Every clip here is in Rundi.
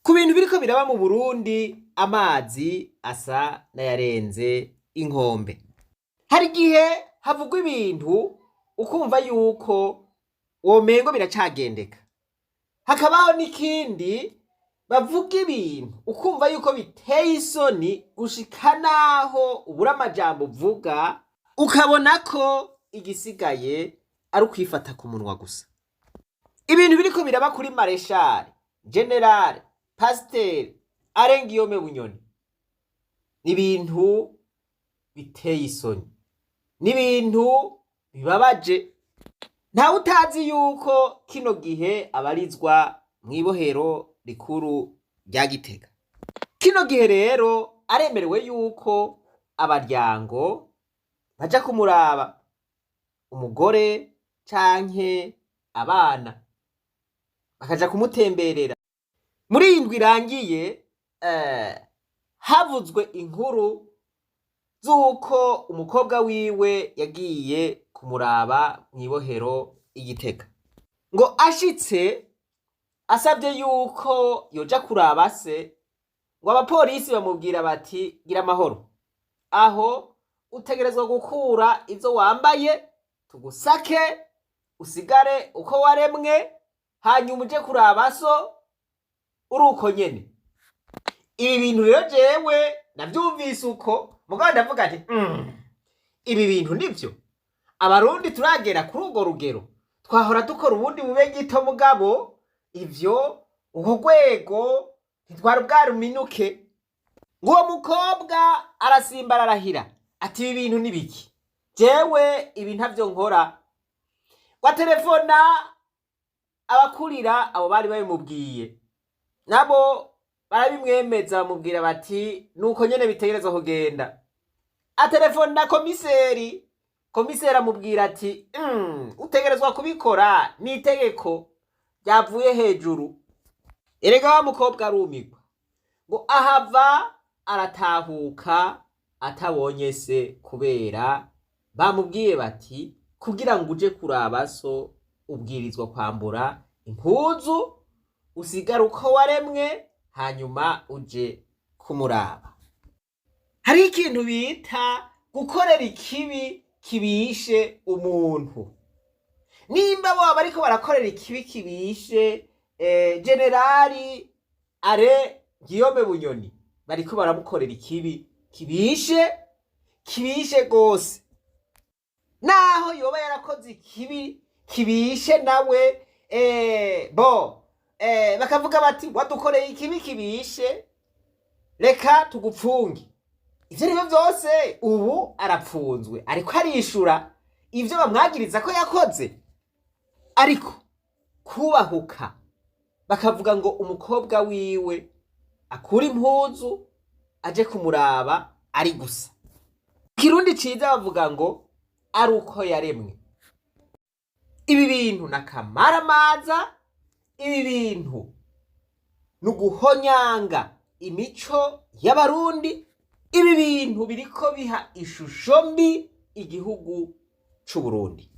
Ku bintu biriko biraba mu Burundi, amazi asa n'ayarenze inkombe. Hari igihe havugwa ibintu ukumva yuko womengo biracagendeka. Hakabaho n'ikindi bavuga ibintu ukumva yuko biteye isoni gushika naho ubura amajambo uvuga, ukabona ko igisigaye ari ukwifata ku munwa gusa. Ibintu biriko biraba kuri Marechal General Pasiteri Arengiyome Bunyoni ni ibintu biteye isoni, ni ibintu bibabaje. Ntawe utazi yuko kino gihe abarizwa mw'ibohero rikuru rya Gitega. Kino gihe rero aremerewe yuko abaryango baja kumuraba, umugore canke abana bakaja kumutemberera. Muri iyi ndwi irangiye havuzwe inkuru z'uko umukobwa wiwe yagiye kumuraba mw'ibohero Igitega, ngo ashitse asabye yuko yoja kuraba se, ngo abapolisi bamubwira bati gira amahoro, aho utegerezwa gukura izo wambaye tugusake usigare uko waremwe, hanyuma uje kuraba so uri uko nyene. Ibi bintu rero jewe navyumvise uko mugabo ndavuga nti ibi bintu nivyo abarundi turagera kuri urwo rugero? Twahora dukora ubundi bube gito, mugabo ivyo uko rwego ntitwari bwaruminuke. Ng'uwo mukobwa arasimba arahira ati ibi bintu ni biki? Jewe ibi ntavyo nkora. Waterefona abakurira abo bari babimubwiye, nabo barabimwemeza bamubwira bati nuko nyene bitegerezwa kugenda. Aterefona komiseri, komiseri amubwira ati utegerezwa kubikora, ni itegeko ryavuye hejuru. Erega wa mukobwa arumigwa, ngo ahava aratahuka atabonye se, kubera bamubwiye bati kugira ngo uje kuraba so ubwirizwa kwambura impuzu usigara uko waremwe, hanyuma uje kumuraba. Hari ikintu bita gukorera ikibi kibishe umuntu. Nimba bo bariko barakorera ikibi kibishe Generali Arengiyome Bunyoni, bariko baramukorera ikibi kibishe gose. Naho yoba yarakoze ikibi kibishe nawe bakavuga bati wadukoreye ikibi kibishe, reka tugupfunge. Ivyo nivyo vyose ubu arapfunzwe, ariko arishura ivyo bamwagiriza ko yakoze. Ariko kubahuka bakavuga ngo umukobwa wiwe akura impuzu aje kumuraba ari gusa. Kirundi ciza bavuga ngo ari uko yaremwe. Ibi bintu n'akamaramaza, ibi bintu n'uguhonyanga imico y'abarundi, ibi bintu biriko biha ishusho mbi igihugu c'u Burundi.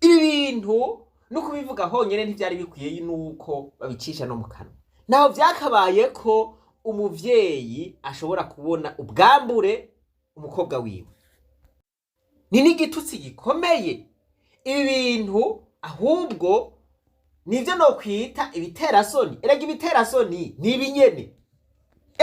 Ibi bintu no kubivuga honyene ntivyari bikwiye nuko babicisha no mu kanwa. Naho vyakabaye ko umuvyeyi ashobora kubona ubwambure umukobwa wiwe, ni n'igitutsi gikomeye. Ibi bintu ahubwo nivyo no kwita ibiterasoni. Erega ibiterasoni ni ibinyene.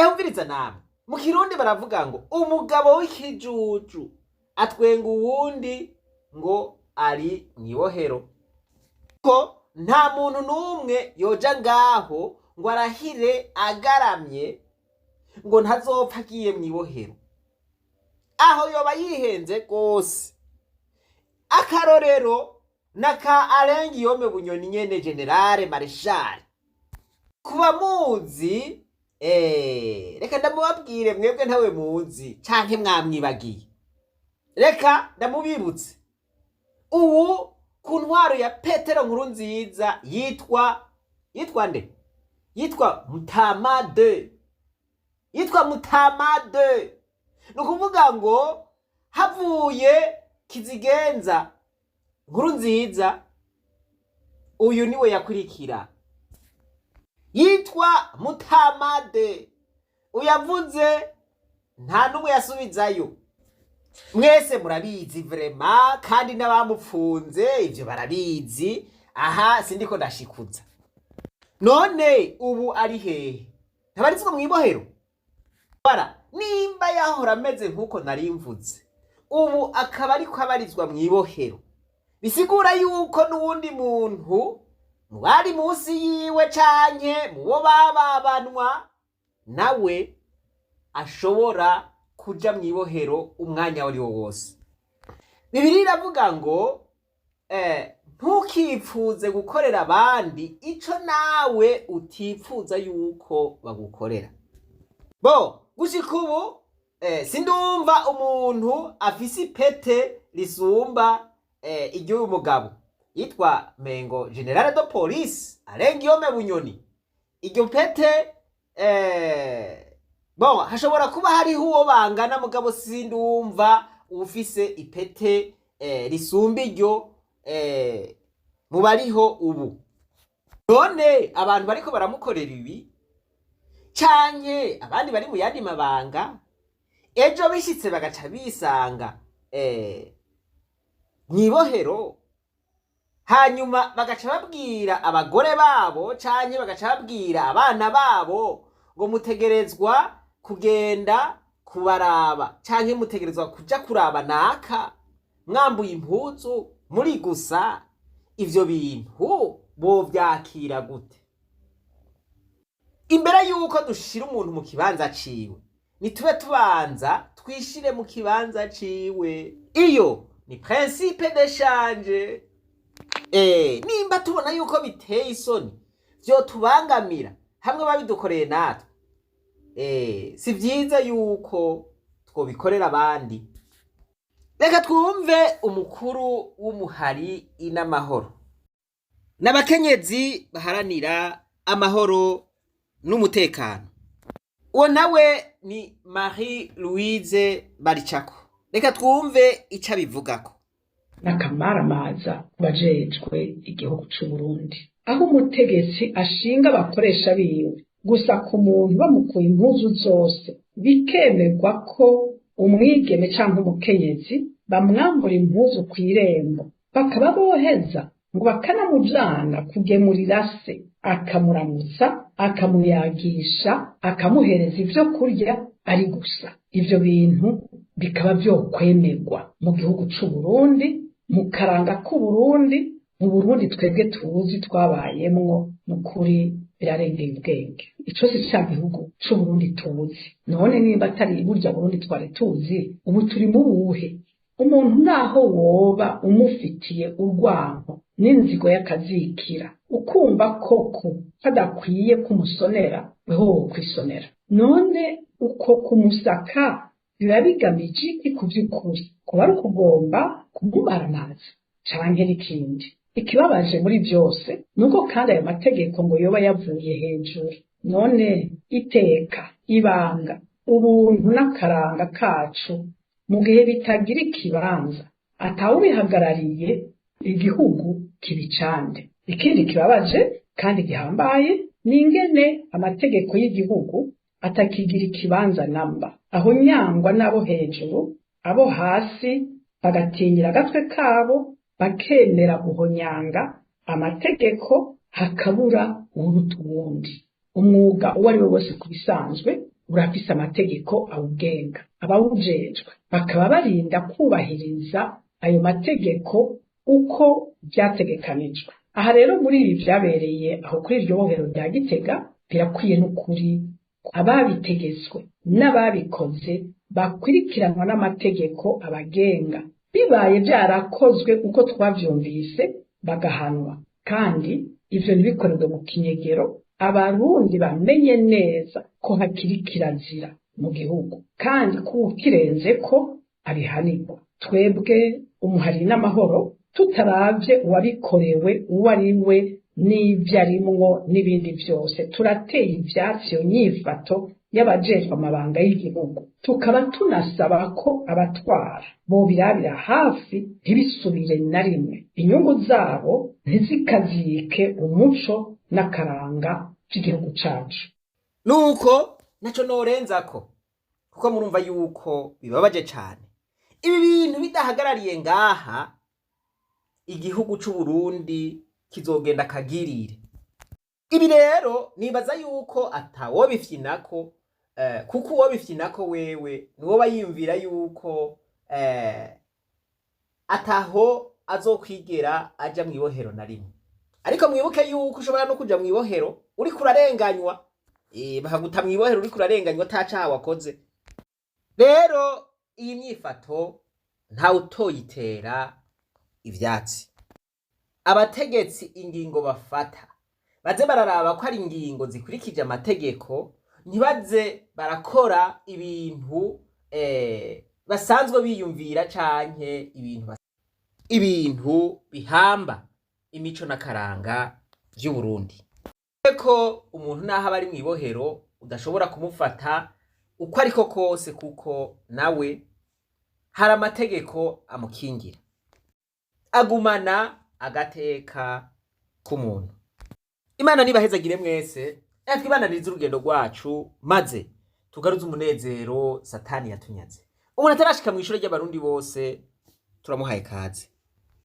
Umviriza namwe, mu Kirundi baravuga ngo umugabo w'ikijuju atwenga uwundi ngo ari mw'ibohero. Ko nta muntu n'umwe yoja ngaho ngo arahire agaramye ngo ntazopfa agiye mw'ibohero, aho yoba yihenze gose. Akarorero naka Arengiyome Bunyoni nyene, Generale Marechal. Kuba muzi reka ndamubabwire mwebwe ntawe muzi canke mwamwibagiye, reka ndamubibutse. Ubu ku ntwaro ya Petero Nkurunziza yitwa nde? Yitwa Mutama 2. Yitwa Mutama 2. Nukuvuga ngo havuye Kizigenza Nkurunziza, uyu niwe yakurikira. yitwa Mutamade. Uyavuze nta n'umwe yasubizayo. Mwese murabizi vrema, kandi n'abamupfunze ivyo barabizi. Aha sindiko ndashikuza. None ubu ari hehe? Ntabarizwa mw'ibohero? Bara nimba yahora ameze nk'uko nari mvuze, ubu akaba ariko abarizwa mw'ibohero, bisigura yuko n'uwundi muntu mwari munsi yiwe canke mubo bababanwa nawe ashobora kuja mw'ibohero umwanya wari wo wose. Bibiliya iravuga ngo ntukipfuze gukorera abandi ico nawe utipfuza yuko bagukorera. Bo gushika ubu sindumva umuntu afise ipete risumba iry'uyu mugabo yitwa Mengo General de Police Alengiyome Bunyoni. Iryo pete bon hashobora kuba hariho uwo bangana, mugabo sindumva ufise ipete risumba iryo mu bariho ubu. None abantu bariko baramukorera ibi canke abandi bari mu yandi mabanga, ejo bishitse bagaca bisanga mw'ibohero, hanyuma bagaca babwira abagore babo canke bagaca babwira abana babo ngo mutegerezwa kugenda kubaraba canke mutegerezwa kuja kuraba naka mwambuye impuzu muri gusa. Ivyo bintu bovyakira gute? Imbere yuko dushira umuntu mu kibanza ciwe, nitube tubanza twishire mu kibanza ciwe. Iyo ni principe d'échange. Nimba tubona yuko biteye isoni, vyo tubangamira hamwe babidukoreye natwe, si vyiza yuko twobikorera abandi. Reka twumve umukuru w'umuhari inamahoro n'abakenyezi baharanira amahoro n'umutekano. Uwo nawe ni Marie Louise Baricako. Reka twumve ico abivugako. N'akamaramaza bajejwe igihugu c'u Burundi, aho umutegetsi ashinga abakoresha biwe gusa ku muntu bamukuye impuzu zose, bikemerwa ko umwigeme canke umukenyezi bamwambura impuzu kw'irembo, bakaba boheza ngo bakanamujana kugemurira se, akamuramutsa, akamuyagisha, akamuhereza ivyo kurya ari gusa. Ivyo bintu bikaba vyokwemerwa mu gihugu c'u Burundi, mu karanga k'u Burundi, mu Burundi twebwe tuzi twabayemwo. Nukuri birarengeye ubwenge. Ico si ca gihugu c'u Burundi tuzi. None nimba atari burya Burundi twari tuzi, ubu turi mu buhe? Umuntu naho woba umufitiye urwanko n'inzigo y'akazikira, ukumva koko kadakwiye kumusonera, weho wokwisonera. None uko kumusaka biba bigamije iki ku vy'ukuri? Kuba ari ukugomba kumumaramaza canke n'ikindi? Ikibabaje muri vyose nuko kandi ayo mategeko ngo yoba yavuye hejuru. None iteka, ibanga, ubuntu n'akaranga kacu mu gihe bitagira ikibanza, atawubihagarariye, igihugu kibicande. Ikindi kibabaje kandi gihambaye ni ingene amategeko y'igihugu atakigira ikibanza namba, aho nyangwa n'abo hejuru, abo hasi bagatinyira agatwe kabo, bakemera guhonyanga amategeko, hakabura uruta uwundi. Umwuga uwo ari we wose kubisanzwe urafise amategeko awugenga, abawujejwe bakaba barinda kubahiriza ayo mategeko uko vyategekanijwe. Aha rero muri ibi vyabereye aho kuri iryo bohero rya Gitega, birakwiye n'ukuri ababitegetswe n'ababikoze bakwirikiranwa n'amategeko abagenga. Bibaye vyarakozwe uko twavyumvise, bagahanwa. Kandi ivyo ntibikorerwe mu kinyegero, abarundi bamenye neza ko hakiri kirazira mu gihugu, kandi ko ukirenze ko abihanirwa. Twebwe umuhari n'amahoro, tutaravye uwabikorewe uwo ari we n'ivyo arimwo n'ibindi vyose, turateye ivyatsi iyo nyifato y'abajejwe amabanga y'igihugu. Tukaba tunasaba ko abatwara bobirabira hafi, ntibisubire na rimwe, inyungu zabo ntizikazike umuco n'akaranga by'igihugu cacu. nuko naco norenzako kuko murumva yuko bibabaje cane ibi bintu bidahagarariye ngaha igihugu c'u Burundi kizogenda kagirire. Ibi rero nibaza yuko atawobifyinako kuko uwobifyinako wewe niwoba yiyumvira yuko ataho azokwigera aja mw'ibohero na rimwe. Ariko mwibuke yuko ushobora no kuja mw'ibohero uriko urarenganywa, bakaguta mw'ibohero uriko urarenganywa atacaha wakoze. Rero iyi myifato ntawutoyitera ivyatsi. Abategetsi ingingo bafata baze bararaba ko ari ingingo zikurikije amategeko, ntibaze barakora ibintu basanzwe biyumvira canke ibintu bihamba imico n'akaranga vy'u Burundi. Ko umuntu naho aba ari mw'ibohero udashobora kumufata uko ariko kose kuko nawe hari amategeko amukingira, agumana agateka k'umuntu. Imana nibahezagire mwese, twibananirize urugendo rwacu maze tugaruze umunezero Satani yatunyaze. Umuntu atarashika mw'ishure ry'abarundi bose turamuhaye kaze.